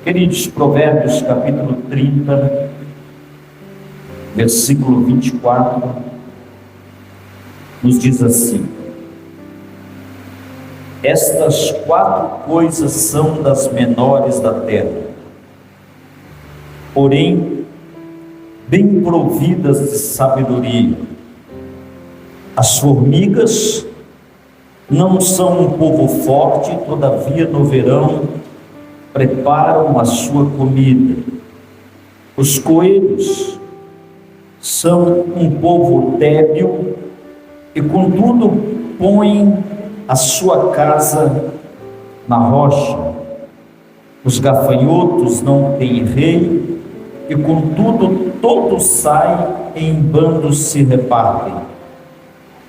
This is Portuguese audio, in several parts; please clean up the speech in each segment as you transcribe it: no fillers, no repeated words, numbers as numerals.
Queridos, Provérbios capítulo 30, versículo 24, nos diz assim: estas 4 coisas são das menores da terra, porém bem providas de sabedoria. As formigas não são um povo forte, todavia no verão preparam a sua comida. Os coelhos são um povo débil e contudo põem a sua casa na rocha. Os gafanhotos não têm rei e contudo todos saem em bandos se repartem.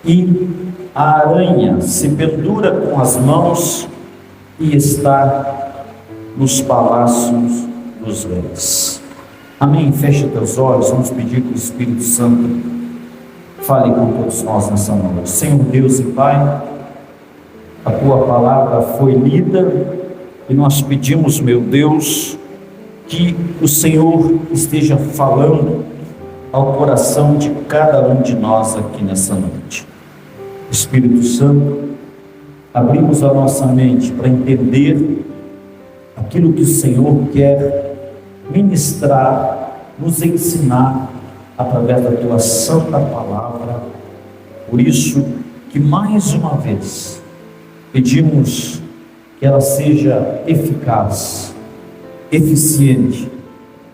E a aranha se pendura com as mãos e está nos palácios dos reis. Amém? Fecha teus olhos, vamos pedir que o Espírito Santo fale com todos nós nessa noite. Senhor Deus e Pai, a Tua palavra foi lida e nós pedimos, meu Deus, que o Senhor esteja falando ao coração de cada um de nós aqui nessa noite. Espírito Santo, abrimos a nossa mente para entender aquilo que o Senhor quer ministrar, nos ensinar através da Tua santa palavra. Por isso que mais uma vez pedimos que ela seja eficaz, eficiente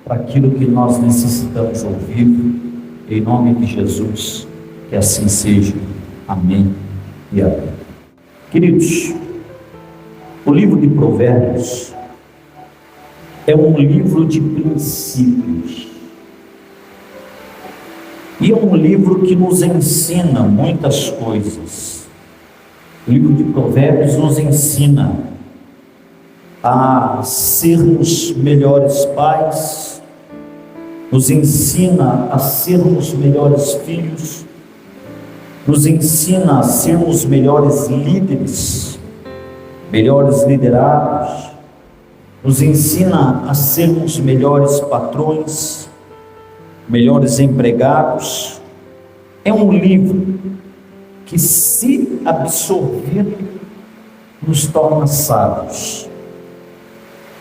para aquilo que nós necessitamos ouvir, em nome de Jesus, que assim seja. Amém e amém. Queridos, o livro de Provérbios é um livro de princípios e é um livro que nos ensina muitas coisas. O livro de Provérbios nos ensina a sermos melhores pais, nos ensina a sermos melhores filhos, nos ensina a sermos melhores líderes, melhores liderados, nos ensina a sermos melhores patrões, melhores empregados. É um livro que, se absorver, nos torna sábios.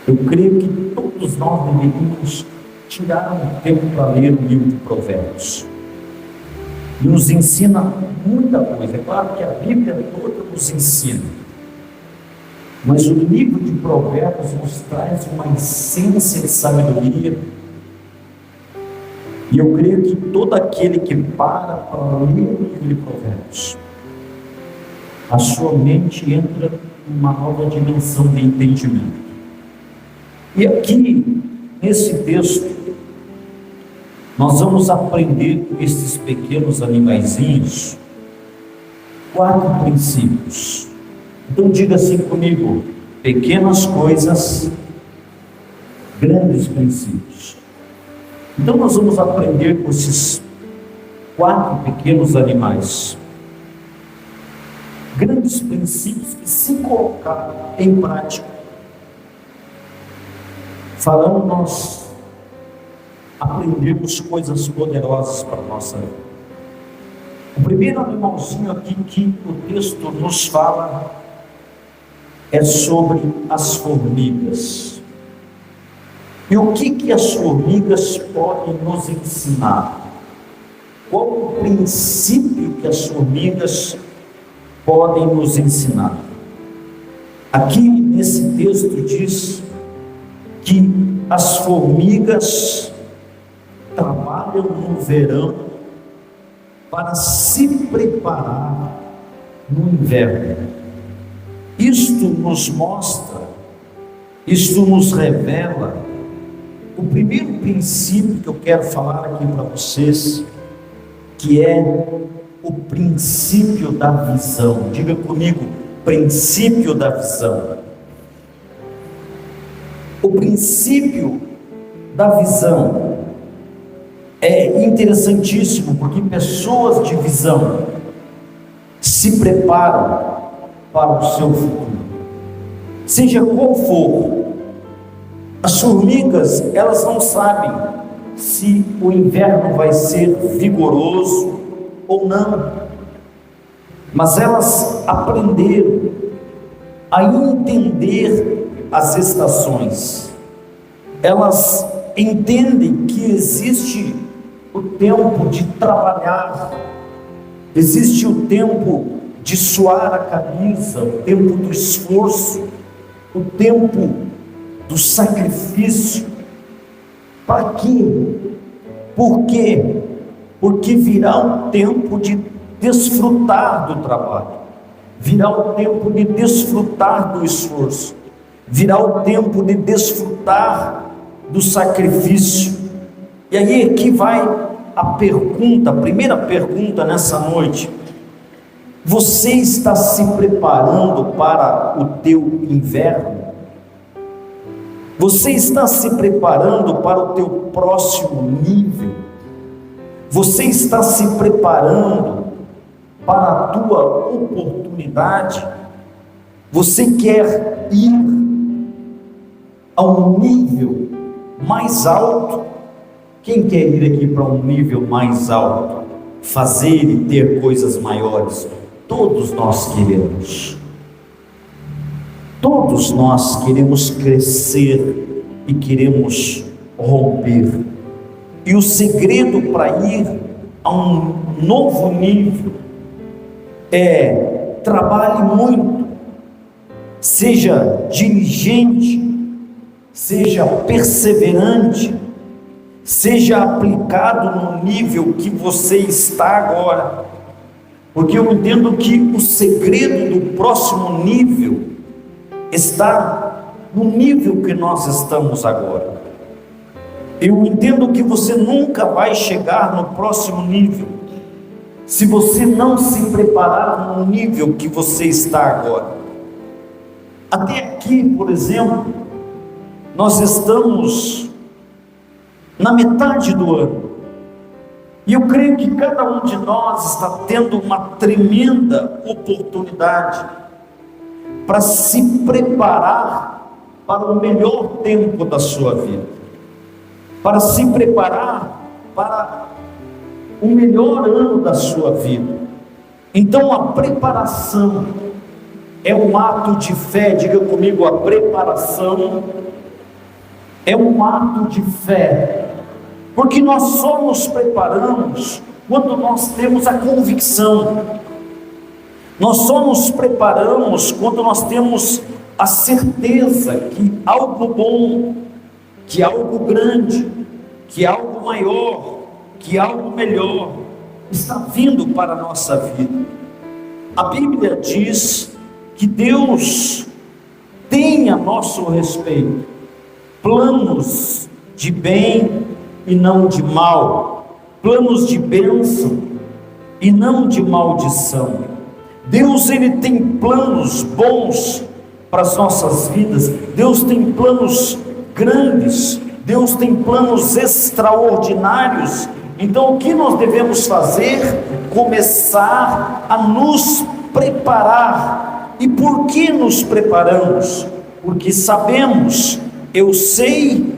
Eu creio que todos nós deveríamos tirar um tempo para ler o livro de Provérbios. Nos ensina muita coisa. É claro que a Bíblia toda nos ensina, mas o livro de Provérbios nos traz uma essência de sabedoria. E eu creio que todo aquele que para ler o livro de Provérbios, a sua mente entra numa nova dimensão de entendimento. E aqui, nesse texto, nós vamos aprender com esses pequenos animaizinhos 4 princípios. Então diga assim comigo: pequenas coisas, grandes princípios. Então nós vamos aprender com esses 4 pequenos animais grandes princípios que, se colocar em prática, farão nós aprendermos coisas poderosas para a nossa vida. O primeiro animalzinho aqui que o texto nos fala é sobre as formigas. E o que as formigas podem nos ensinar? Qual o princípio que as formigas podem nos ensinar? Aqui nesse texto diz que as formigas trabalham no verão para se preparar no inverno. Isto nos mostra, isto nos revela o primeiro princípio que eu quero falar aqui para vocês, que é o princípio da visão. Diga comigo: princípio da visão. O princípio da visão é interessantíssimo, porque pessoas de visão se preparam para o seu futuro. Seja qual for As formigas, elas não sabem se o inverno vai ser vigoroso ou não, mas elas aprenderam a entender as estações. Elas entendem que existe o tempo de trabalhar, existe o tempo de suar a camisa, o tempo do esforço, o tempo do sacrifício. Para quê? Por quê? Porque virá o tempo de desfrutar do trabalho, virá o tempo de desfrutar do esforço, virá o tempo de desfrutar do sacrifício. E aí aqui vai a pergunta, a primeira pergunta nessa noite: você está se preparando para o teu inverno? Você está se preparando para o teu próximo nível? Você está se preparando para a tua oportunidade? Você quer ir a um nível mais alto? Quem quer ir aqui para um nível mais alto? Fazer e ter coisas maiores? Todos nós queremos. Todos nós queremos crescer e queremos romper. E o segredo para ir a um novo nível é: trabalhe muito, seja diligente, seja perseverante, seja aplicado no nível que você está agora. Porque eu entendo que o segredo do próximo nível está no nível que nós estamos agora. Eu entendo que você nunca vai chegar no próximo nível se você não se preparar no nível que você está agora. Até aqui, por exemplo, nós estamos na metade do ano, e eu creio que cada um de nós está tendo uma tremenda oportunidade para se preparar para o melhor tempo da sua vida, para se preparar para o melhor ano da sua vida. Então a preparação é um ato de fé. Diga comigo: a preparação é um ato de fé, porque nós só nos preparamos quando nós temos a convicção. Nós só nos preparamos quando nós temos a certeza que algo bom, que algo grande, que algo maior, que algo melhor está vindo para a nossa vida. A Bíblia diz que Deus tem a nosso respeito planos de bem e não de mal, planos de bênção e não de maldição. Deus, Ele tem planos bons para as nossas vidas. Deus tem planos grandes, Deus tem planos extraordinários. Então o que nós devemos fazer? Começar a nos preparar. E por que nos preparamos? Porque sabemos, eu sei,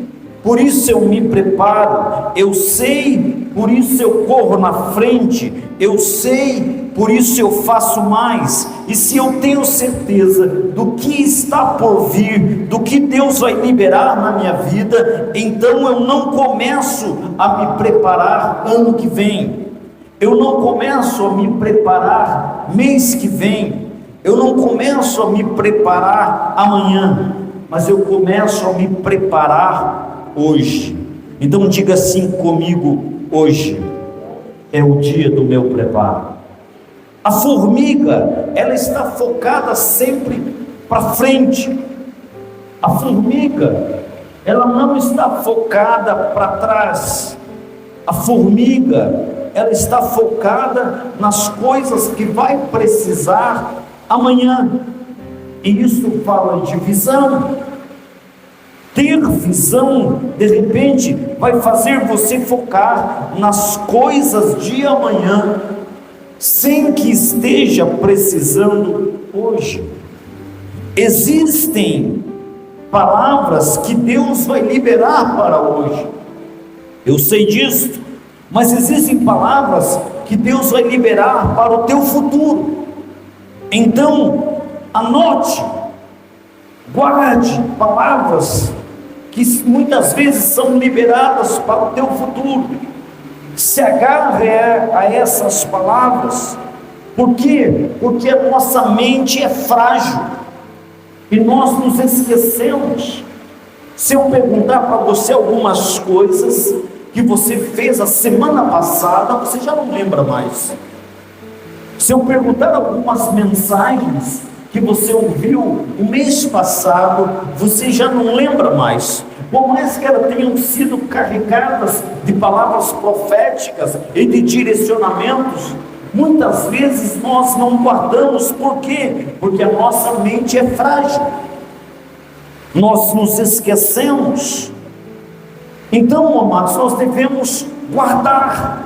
por isso eu me preparo, eu sei, por isso eu corro na frente, eu sei, por isso eu faço mais. E se eu tenho certeza do que está por vir, do que Deus vai liberar na minha vida, então eu não começo a me preparar ano que vem, eu não começo a me preparar mês que vem, eu não começo a me preparar amanhã, mas eu começo a me preparar hoje. Então diga assim comigo: hoje é o dia do meu preparo. A formiga, ela está focada sempre para frente. A formiga, ela não está focada para trás. A formiga, ela está focada nas coisas que vai precisar amanhã. E isso fala de visão. Ter visão, de repente, vai fazer você focar nas coisas de amanhã, sem que esteja precisando hoje. Existem palavras que Deus vai liberar para hoje. Eu sei disso, mas existem palavras que Deus vai liberar para o teu futuro. Então, anote, guarde palavras que muitas vezes são liberadas para o teu futuro. Se agarre a essas palavras. Por quê? Porque a nossa mente é frágil e nós nos esquecemos. Se eu perguntar para você algumas coisas que você fez a semana passada, você já não lembra mais. Se eu perguntar algumas mensagens que você ouviu o mês passado, você já não lembra mais. Por mais que elas tenham sido carregadas de palavras proféticas e de direcionamentos, muitas vezes nós não guardamos. Por quê? Porque a nossa mente é frágil. Nós nos esquecemos. Então, amados, nós devemos guardar,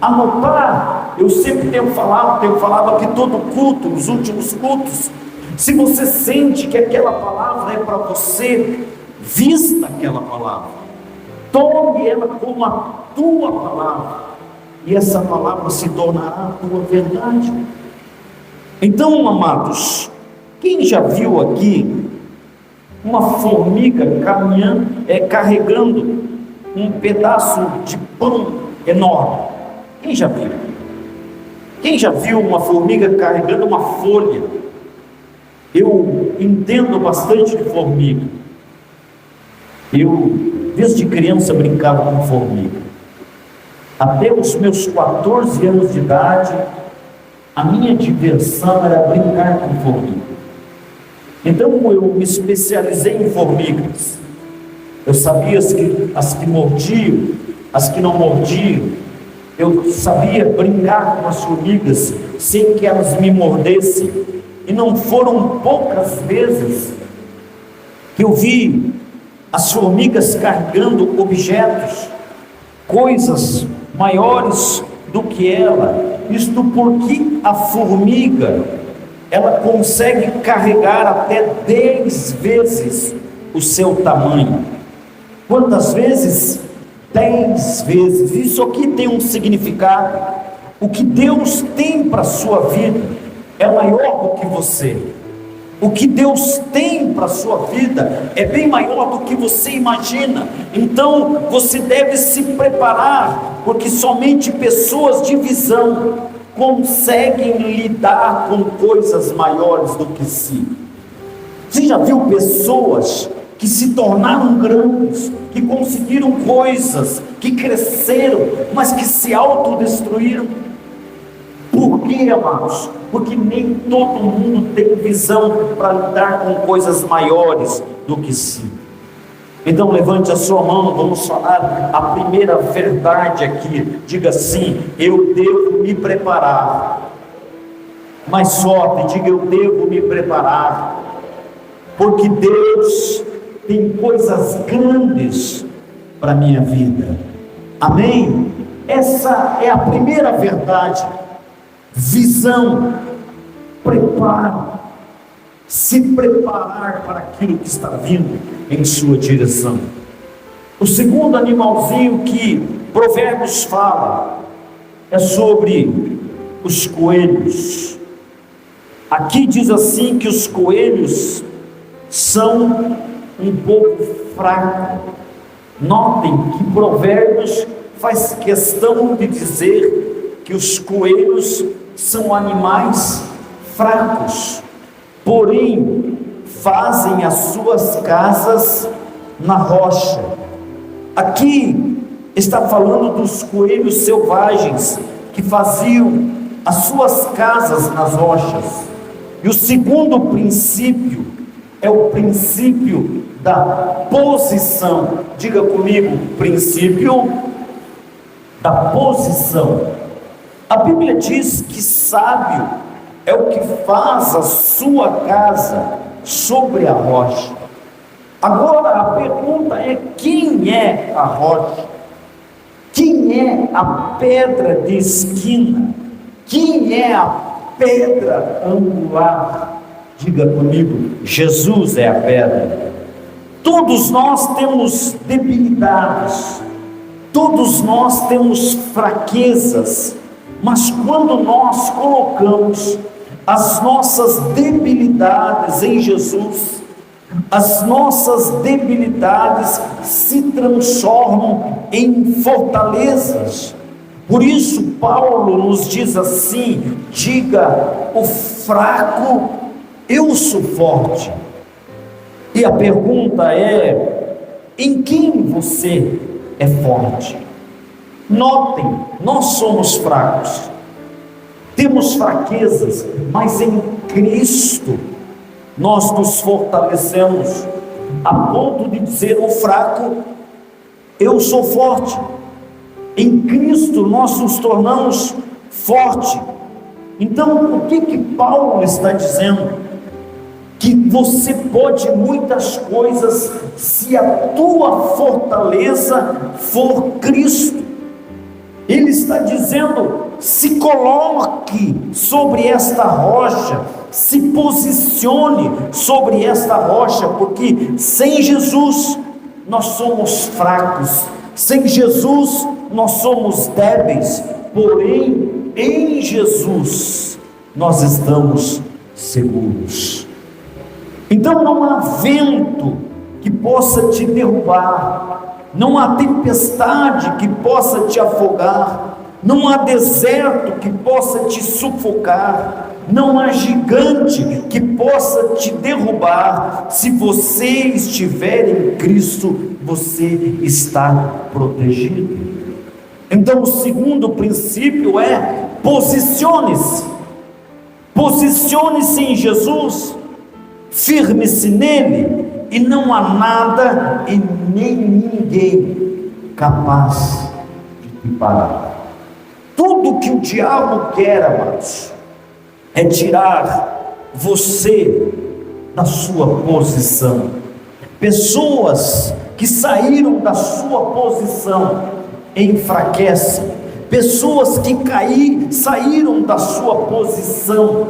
anotar. Eu sempre tenho falado aqui todo culto, nos últimos cultos. Se você sente que aquela palavra é para você, vista aquela palavra, tome ela como a tua palavra, e essa palavra se tornará a tua verdade. Então, amados, quem já viu aqui uma formiga carregando um pedaço de pão enorme? Quem já viu? Quem já viu uma formiga carregando uma folha? Eu entendo bastante de formiga. Eu, desde criança, brincava com formiga. Até os meus 14 anos de idade, a minha diversão era brincar com formiga. Então eu me especializei em formigas. Eu sabia as que mordiam, as que não mordiam. Eu sabia brincar com as formigas sem que elas me mordessem. E não foram poucas vezes que eu vi as formigas carregando objetos, coisas maiores do que ela. Isto porque a formiga, ela consegue carregar até 10 vezes o seu tamanho. Quantas vezes? 10 vezes. Isso aqui tem um significado. O que Deus tem para a sua vida é maior do que você. O que Deus tem para a sua vida é bem maior do que você imagina. Então você deve se preparar, porque somente pessoas de visão conseguem lidar com coisas maiores do que si. Você já viu pessoas que se tornaram grandes, que conseguiram coisas, que cresceram, mas que se autodestruíram? Por quê, amados? Porque nem todo mundo tem visão para lidar com coisas maiores do que si. Então levante a sua mão, vamos falar a primeira verdade aqui. Diga assim: eu devo me preparar. Mais forte, diga: eu devo me preparar, porque Deus tem coisas grandes para a minha vida. Amém? Essa é a primeira verdade. Visão, preparo, se preparar para aquilo que está vindo em sua direção. O segundo animalzinho que Provérbios fala é sobre os coelhos. Aqui diz assim que os coelhos são um pouco fracos. Notem que Provérbios faz questão de dizer que os coelhos são animais fracos, porém fazem as suas casas na rocha. Aqui está falando dos coelhos selvagens que faziam as suas casas nas rochas. E o segundo princípio é o princípio da posição. Diga comigo: princípio da posição. A Bíblia diz que sábio é o que faz a sua casa sobre a rocha. Agora a pergunta é: quem é a rocha? Quem é a pedra de esquina? Quem é a pedra angular? Diga comigo: Jesus é a pedra. Todos nós temos debilidades, todos nós temos fraquezas, mas quando nós colocamos as nossas debilidades em Jesus, as nossas debilidades se transformam em fortalezas. Por isso Paulo nos diz assim: diga o fraco, eu sou forte. E a pergunta é: em quem você é forte? Notem, nós somos fracos, temos fraquezas, mas em Cristo nós nos fortalecemos, a ponto de dizer o fraco, eu sou forte. Em Cristo nós nos tornamos forte. Então, o que Paulo está dizendo? Que você pode muitas coisas se a tua fortaleza for Cristo. Ele está dizendo: se coloque sobre esta rocha, se posicione sobre esta rocha, porque sem Jesus nós somos fracos, sem Jesus nós somos débeis, porém em Jesus nós estamos seguros. Então não há vento que possa te derrubar, não há tempestade que possa te afogar, não há deserto que possa te sufocar, não há gigante que possa te derrubar. Se você estiver em Cristo, você está protegido. Então o segundo princípio é: posicione-se. Posicione-se em Jesus, firme-se nele, e não há nada e nem ninguém capaz de te parar. Tudo que o diabo quer, amados, é tirar você da sua posição. Pessoas que saíram da sua posição enfraquecem. Pessoas que saíram da sua posição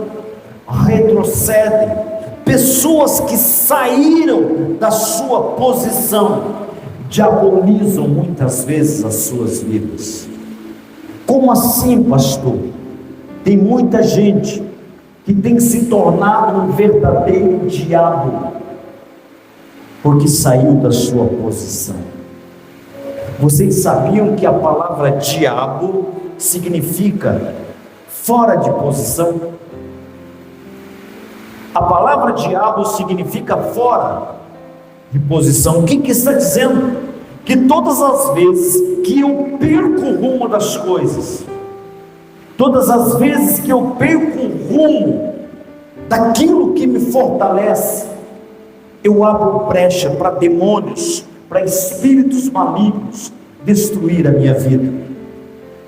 retrocedem. Pessoas que saíram da sua posição diabolizam muitas vezes as suas vidas. Como assim, pastor? Tem muita gente que tem se tornado um verdadeiro diabo, porque saiu da sua posição. Vocês sabiam que a palavra diabo significa fora de posição? A palavra diabo significa fora de posição. O que está dizendo? Que todas as vezes que eu perco o rumo das coisas, todas as vezes que eu perco o rumo daquilo que me fortalece, eu abro brecha para demônios, para espíritos malignos destruir a minha vida.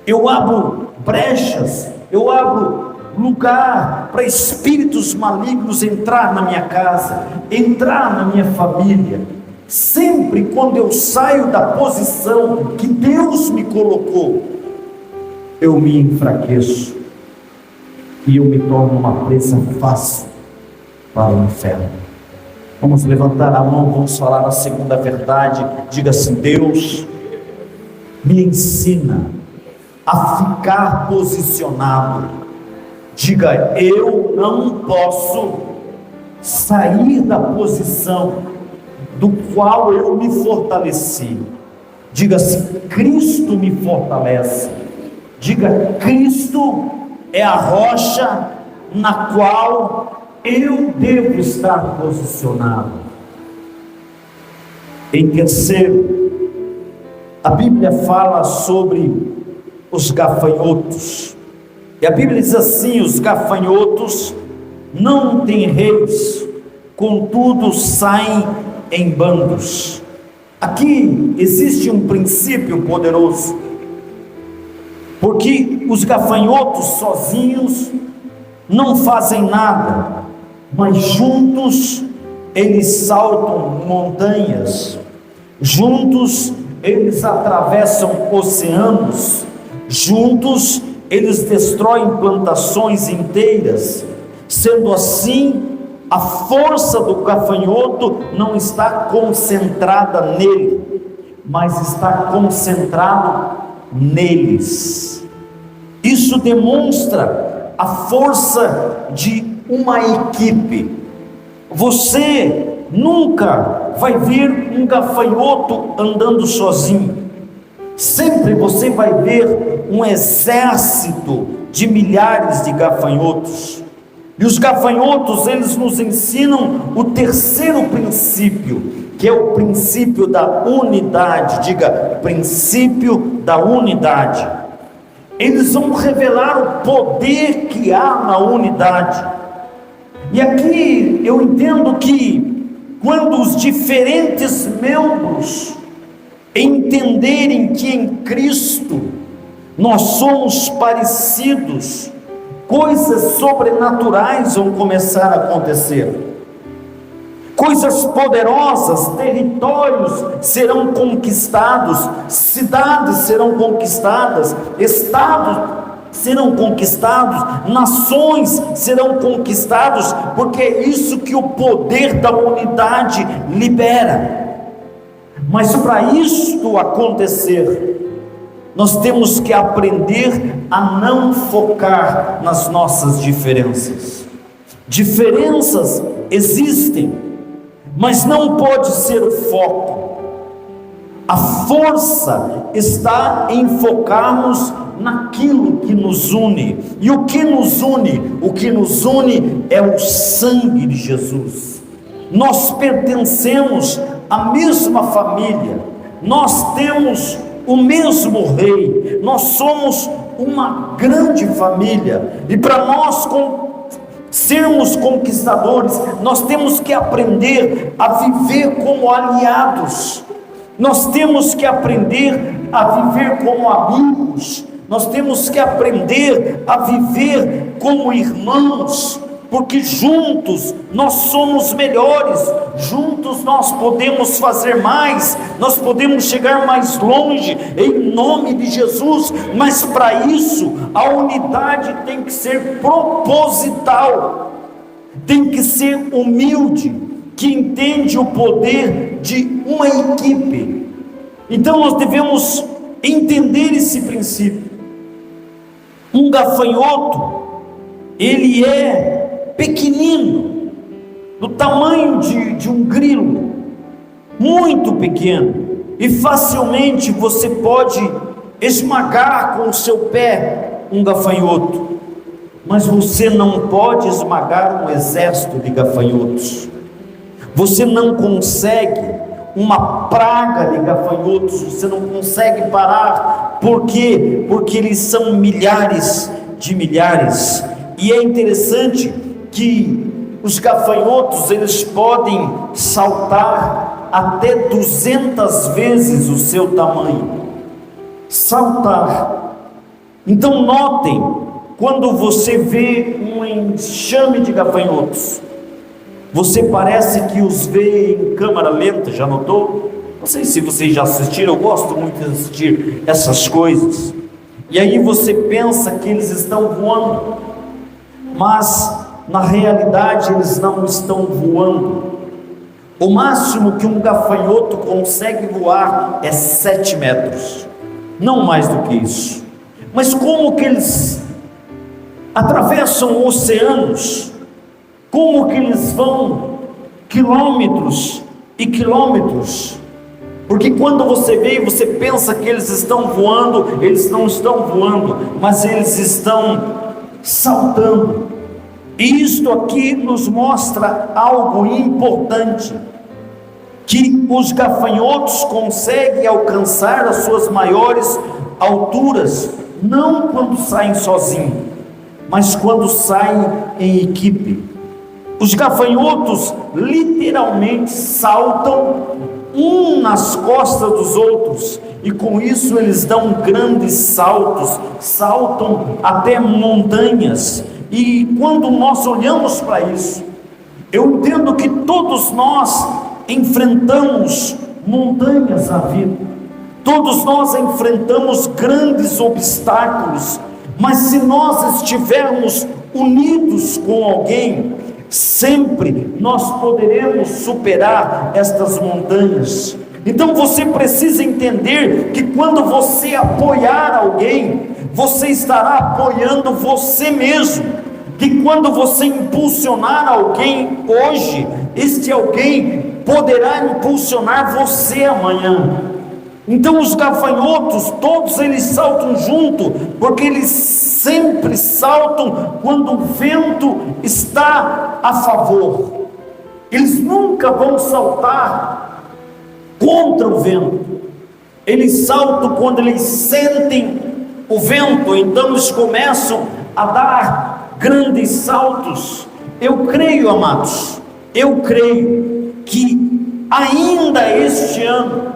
Eu abro brechas, eu abro lugar para espíritos malignos entrar na minha casa, entrar na minha família. Sempre quando eu saio da posição que Deus me colocou, eu me enfraqueço e eu me torno uma presa fácil para o inferno. Vamos levantar a mão, vamos falar a segunda verdade. Diga assim: Deus me ensina a ficar posicionado. Diga: eu não posso sair da posição do qual eu me fortaleci. Diga assim: Cristo me fortalece. Diga: Cristo é a rocha na qual eu devo estar posicionado. Em terceiro, a Bíblia fala sobre os gafanhotos. E a Bíblia diz assim: os gafanhotos não têm reis, contudo saem em bandos. Aqui existe um princípio poderoso, porque os gafanhotos sozinhos não fazem nada, mas juntos eles saltam montanhas, juntos eles atravessam oceanos, juntos eles destroem plantações inteiras. Sendo assim, a força do gafanhoto não está concentrada nele, mas está concentrado neles. Isso demonstra a força de uma equipe. Você nunca vai ver um gafanhoto andando sozinho. Sempre você vai ver um exército de milhares de gafanhotos. E os gafanhotos, eles nos ensinam o terceiro princípio, que é o princípio da unidade. Diga, princípio da unidade. Eles vão revelar o poder que há na unidade. E aqui eu entendo que quando os diferentes membros entenderem que em Cristo nós somos parecidos, coisas sobrenaturais vão começar a acontecer. Coisas poderosas, territórios serão conquistados, cidades serão conquistadas, estados serão conquistados, nações serão conquistados, porque é isso que o poder da unidade libera. Mas para isto acontecer, nós temos que aprender a não focar nas nossas diferenças. Diferenças existem, mas não pode ser o foco. A força está em focarmos naquilo que nos une. E o que nos une? O que nos une é o sangue de Jesus. Nós pertencemos à mesma família, nós temos o mesmo rei, nós somos uma grande família, e para nós sermos conquistadores, nós temos que aprender a viver como aliados, nós temos que aprender a viver como amigos, nós temos que aprender a viver como irmãos, porque juntos nós somos melhores, juntos nós podemos fazer mais, nós podemos chegar mais longe, em nome de Jesus. Mas para isso, a unidade tem que ser proposital, tem que ser humilde, que entende o poder de uma equipe. Então nós devemos entender esse princípio. Um gafanhoto, ele é pequenino, do tamanho de um grilo, muito pequeno, e facilmente você pode esmagar com o seu pé um gafanhoto, mas você não pode esmagar um exército de gafanhotos. Você não consegue uma praga de gafanhotos, você não consegue parar. Por quê? Porque eles são milhares de milhares. E é interessante que os gafanhotos, eles podem saltar até 200 vezes o seu tamanho. Saltar. Então notem, quando você vê um enxame de gafanhotos, você parece que os vê em câmera lenta. Já notou? Não sei se vocês já assistiram, eu gosto muito de assistir essas coisas. E aí você pensa que eles estão voando, mas na realidade eles não estão voando. O máximo que um gafanhoto consegue voar é 7 metros, não mais do que isso. Mas como que eles atravessam oceanos? Como que eles vão quilômetros e quilômetros? Porque quando você vê e você pensa que eles estão voando, eles não estão voando, mas eles estão saltando. E isto aqui nos mostra algo importante, que os gafanhotos conseguem alcançar as suas maiores alturas, não quando saem sozinhos, mas quando saem em equipe. Os gafanhotos literalmente saltam um nas costas dos outros, e com isso eles dão grandes saltos, saltam até montanhas. E quando nós olhamos para isso, eu entendo que todos nós enfrentamos montanhas na vida, todos nós enfrentamos grandes obstáculos, mas se nós estivermos unidos com alguém, Sempre nós poderemos superar estas montanhas. Então você precisa entender que quando você apoiar alguém, você estará apoiando você mesmo. Que quando você impulsionar alguém hoje, este alguém poderá impulsionar você amanhã. Então os gafanhotos, todos eles saltam junto, porque eles sempre saltam quando o vento está a favor. Eles nunca vão saltar contra o vento. Eles saltam quando eles sentem o vento, então eles começam a dar grandes saltos. Eu creio, amados, eu creio que ainda este ano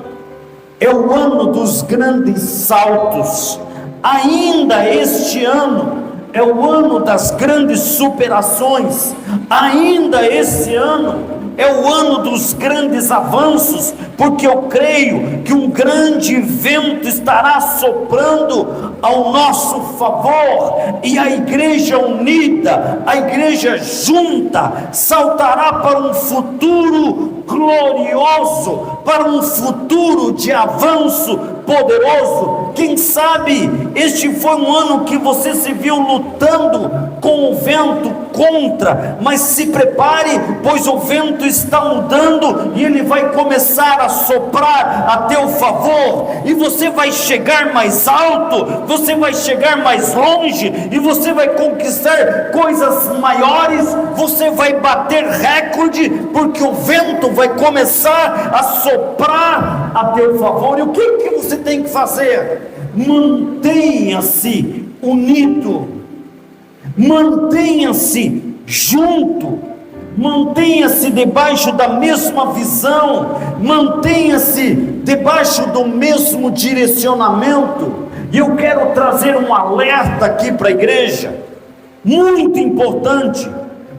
é o ano dos grandes saltos. Ainda este ano é o ano das grandes superações. Ainda este ano é o ano dos grandes avanços, porque eu creio que um grande vento estará soprando ao nosso favor, e a igreja unida, a igreja junta, saltará para um futuro glorioso, para um futuro de avanço poderoso. Quem sabe este foi um ano que você se viu lutando com o vento contra, mas se prepare, pois o vento está mudando e ele vai começar a soprar a teu favor, e você vai chegar mais alto, você vai chegar mais longe, e você vai conquistar coisas maiores, você vai bater recorde, porque o vento vai começar a soprar a teu favor. E o que você tem que fazer? Mantenha-se unido, mantenha-se junto, mantenha-se debaixo da mesma visão, mantenha-se debaixo do mesmo direcionamento. E eu quero trazer um alerta aqui para a igreja, muito importante.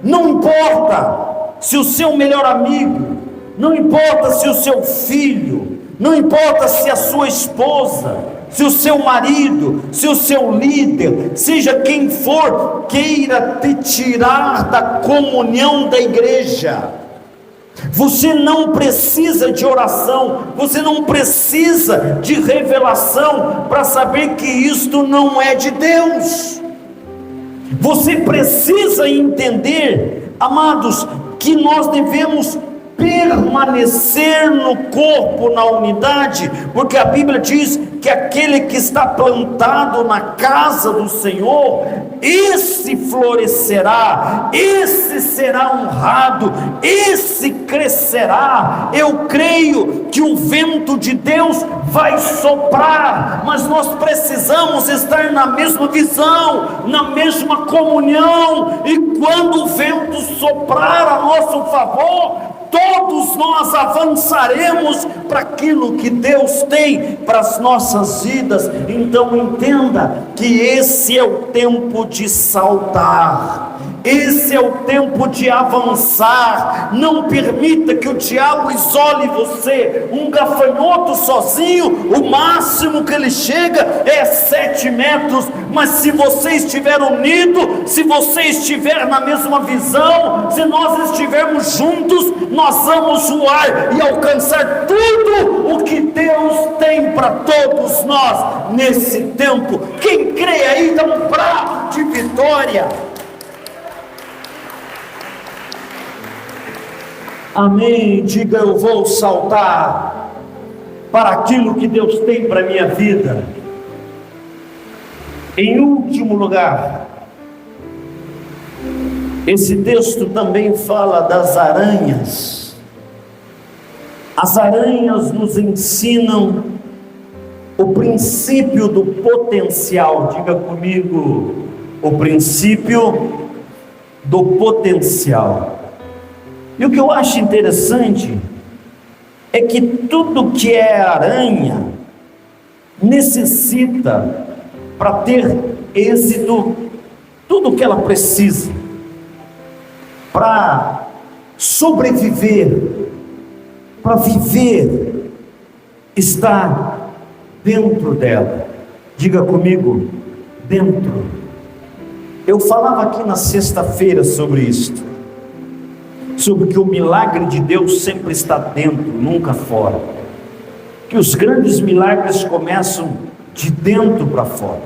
Não importa se o seu melhor amigo, não importa se o seu filho, não importa se a sua esposa, se o seu marido, se o seu líder, seja quem for, queira te tirar da comunhão da igreja, você não precisa de oração, você não precisa de revelação para saber que isto não é de Deus. Você precisa entender, amados, que nós devemos permanecer no corpo, na unidade, porque a Bíblia diz que aquele que está plantado na casa do Senhor, esse florescerá, esse será honrado, esse crescerá. Eu creio que o vento de Deus vai soprar, mas nós precisamos estar na mesma visão, na mesma comunhão, e quando o vento soprar a nosso favor, todos nós avançaremos para aquilo que Deus tem para as nossas vidas. Então entenda que esse é o tempo de saltar, esse é o tempo de avançar. Não permita que o diabo isole você. Um gafanhoto sozinho, o máximo que ele chega é 7 metros, mas se você estiver unido, se você estiver na mesma visão, se nós estivermos juntos, nós vamos voar e alcançar tudo o que Deus tem para todos nós nesse tempo. Quem crê aí, dá um prato de vitória. Amém. Diga: eu vou saltar para aquilo que Deus tem para a minha vida. Em último lugar, esse texto também fala das aranhas. As aranhas nos ensinam o princípio do potencial. Diga comigo: o princípio do potencial. E o que eu acho interessante é que tudo que é aranha necessita, para ter êxito, tudo o que ela precisa para sobreviver, para viver, está dentro dela. Diga comigo: dentro. Eu falava aqui na sexta-feira sobre isto. sobre que o milagre de Deus sempre está dentro, nunca fora. Que os grandes milagres começam de dentro para fora.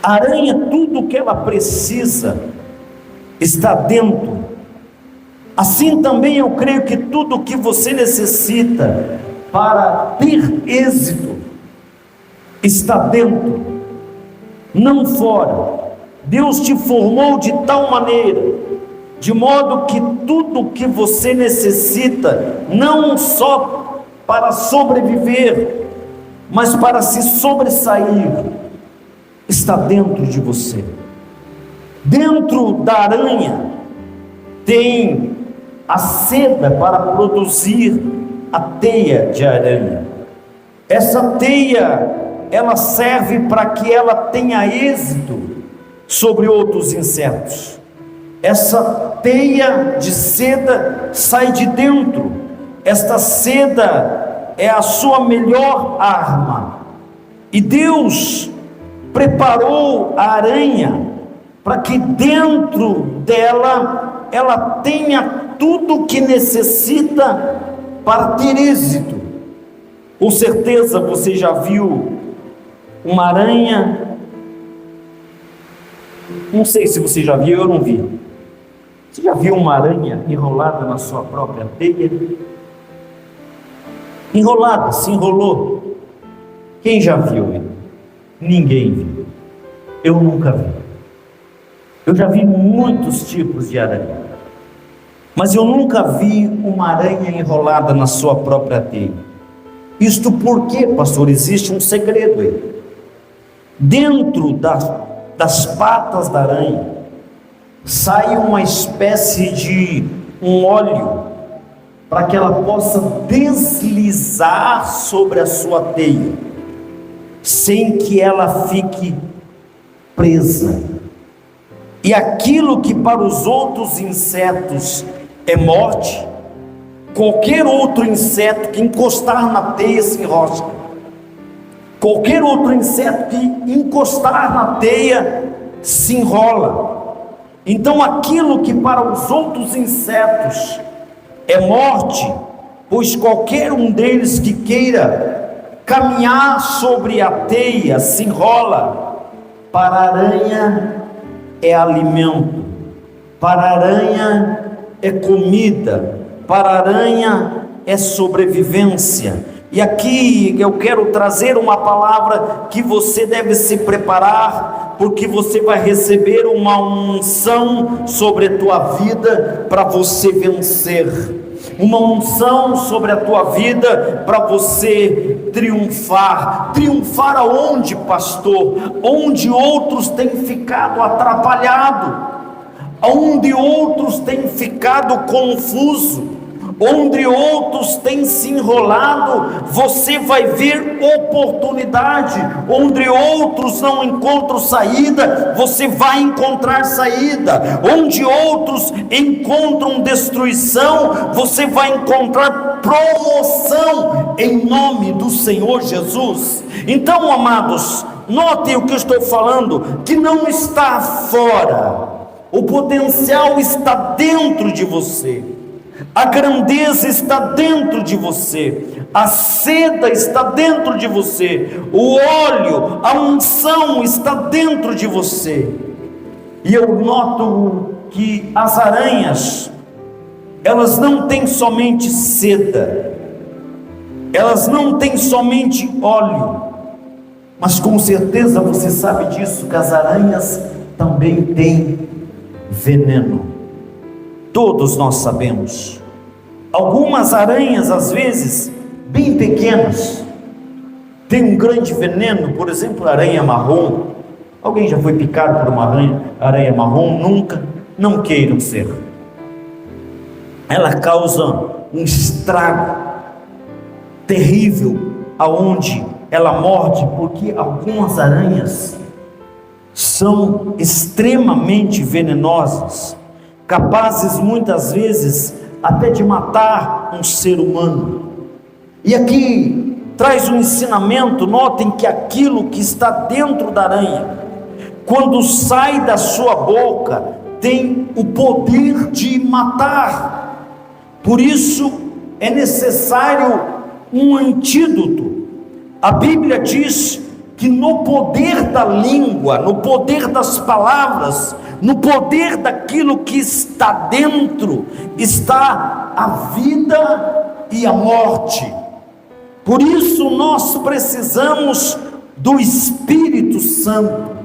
A aranha, tudo o que ela precisa está dentro. Assim também eu creio que tudo o que você necessita para ter êxito está dentro, não fora. Deus te formou de tal maneira, de modo que tudo o que você necessita, não só para sobreviver, mas para se sobressair, está dentro de você. Dentro da aranha tem a seda para produzir a teia de aranha. Essa teia, ela serve para que ela tenha êxito sobre outros insetos. Essa teia de seda sai de dentro. Esta seda é a sua melhor arma. E Deus preparou a aranha para que dentro dela ela tenha tudo o que necessita para ter êxito. Com certeza você já viu uma aranha, não sei se você já viu, eu não vi. Você já viu uma aranha enrolada na sua própria teia? Enrolada, se enrolou. Quem já viu? Ninguém viu. Eu nunca vi. Eu já vi muitos tipos de aranha, mas eu nunca vi uma aranha enrolada na sua própria teia. Isto porque, pastor, existe um segredo aí. Dentro das patas da aranha sai uma espécie de um óleo para que ela possa deslizar sobre a sua teia, sem que ela fique presa. E aquilo que para os outros insetos é morte, qualquer outro inseto que encostar na teia se enrosca. Qualquer outro inseto que encostar na teia se enrola. Então aquilo que para os outros insetos é morte, pois qualquer um deles que queira caminhar sobre a teia se enrola, para a aranha é alimento, para a aranha é comida, para a aranha é sobrevivência. E aqui eu quero trazer uma palavra que você deve se preparar, porque você vai receber uma unção sobre a tua vida para você vencer. Uma unção sobre a tua vida para você triunfar. Triunfar aonde, pastor? Onde outros têm ficado atrapalhados, onde outros têm ficado confusos, onde outros têm se enrolado, você vai ver oportunidade. Onde outros não encontram saída, você vai encontrar saída. Onde outros encontram destruição, você vai encontrar promoção em nome do Senhor Jesus. Então, amados, notem o que eu estou falando, que não está fora, o potencial está dentro de você. A grandeza está dentro de você, a seda está dentro de você, o óleo, a unção está dentro de você. E eu noto que as aranhas, elas não têm somente seda, elas não têm somente óleo, mas com certeza você sabe disso, que as aranhas também têm veneno. Todos nós sabemos. Algumas aranhas, às vezes, bem pequenas, têm um grande veneno. Por exemplo, a aranha marrom. Alguém já foi picado por uma aranha marrom? Nunca. Não queiram ser. Ela causa um estrago terrível aonde ela morde, porque algumas aranhas são extremamente venenosas, capazes muitas vezes até de matar um ser humano. E aqui traz um ensinamento. Notem que aquilo que está dentro da aranha, quando sai da sua boca, tem o poder de matar. Por isso é necessário um antídoto. A Bíblia diz que no poder da língua, no poder das palavras, no poder daquilo que está dentro, está a vida e a morte. Por isso nós precisamos do Espírito Santo.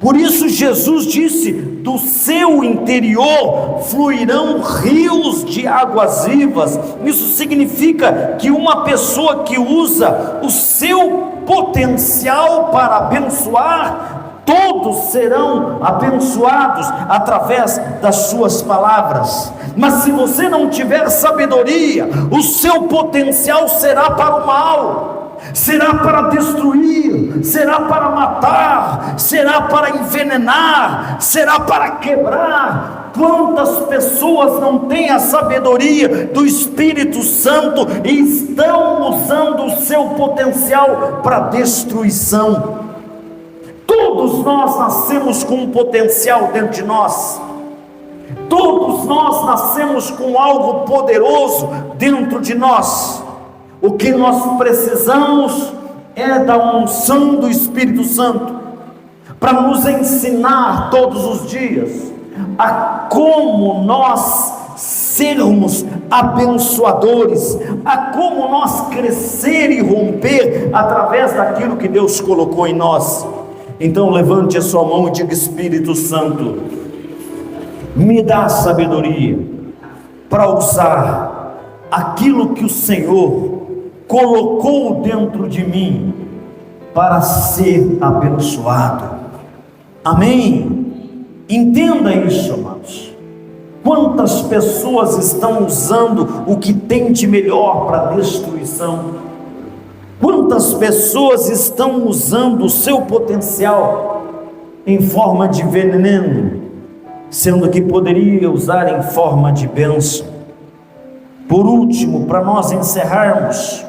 Por isso Jesus disse: do seu interior fluirão rios de águas vivas. Isso significa que uma pessoa que usa o seu potencial para abençoar, todos serão abençoados através das suas palavras. Mas se você não tiver sabedoria, o seu potencial será para o mal, será para destruir, será para matar, será para envenenar, será para quebrar. Quantas pessoas não têm a sabedoria do Espírito Santo e estão usando o seu potencial para destruição? Todos nós nascemos com um potencial dentro de nós. Todos nós nascemos com algo poderoso dentro de nós. O que nós precisamos é da unção do Espírito Santo para nos ensinar todos os dias a como nós sermos abençoadores, a como nós crescer e romper através daquilo que Deus colocou em nós. Então levante a sua mão e diga: Espírito Santo, me dá sabedoria para usar aquilo que o Senhor colocou dentro de mim para ser abençoado. Amém? Entenda isso, amados. Quantas pessoas estão usando o que tem de melhor para destruição? Quantas pessoas estão usando o seu potencial em forma de veneno, sendo que poderia usar em forma de bênção? Por último, para nós encerrarmos,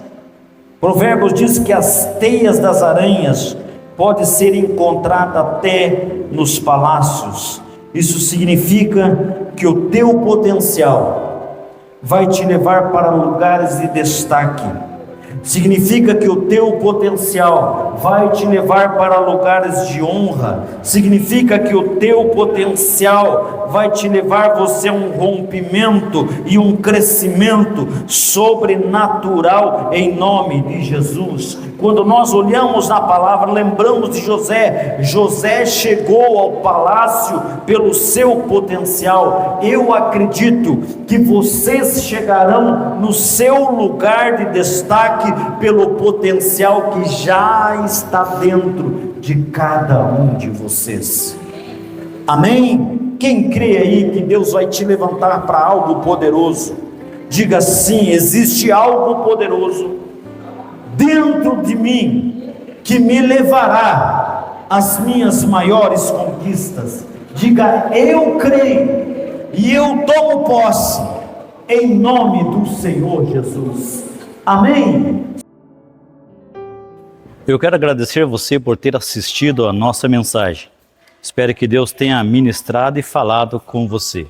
Provérbios diz que as teias das aranhas podem ser encontradas até nos palácios. Isso significa que o teu potencial vai te levar para lugares de destaque. Significa que o teu potencial vai te levar para lugares de honra. Significa que o teu potencial vai te levar você a um rompimento e um crescimento sobrenatural em nome de Jesus. Quando nós olhamos na palavra, lembramos de José. José chegou ao palácio pelo seu potencial. Eu acredito que vocês chegarão no seu lugar de destaque pelo potencial que já está dentro de cada um de vocês. Amém? Quem crê aí que Deus vai te levantar para algo poderoso, diga sim: existe algo poderoso dentro de mim que me levará às minhas maiores conquistas. Diga: eu creio e eu tomo posse em nome do Senhor Jesus. Amém? Eu quero agradecer você por ter assistido a nossa mensagem. Espero que Deus tenha ministrado e falado com você.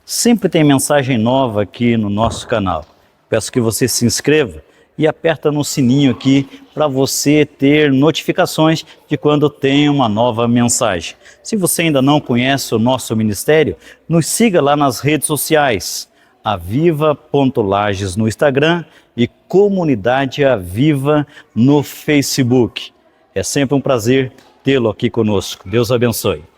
Sempre tem mensagem nova aqui no nosso canal. Peço que você se inscreva e aperta no sininho aqui para você ter notificações de quando tem uma nova mensagem. Se você ainda não conhece o nosso ministério, nos siga lá nas redes sociais, Aviva.Lages no Instagram e Comunidade Aviva no Facebook. É sempre um prazer tê-lo aqui conosco. Deus abençoe.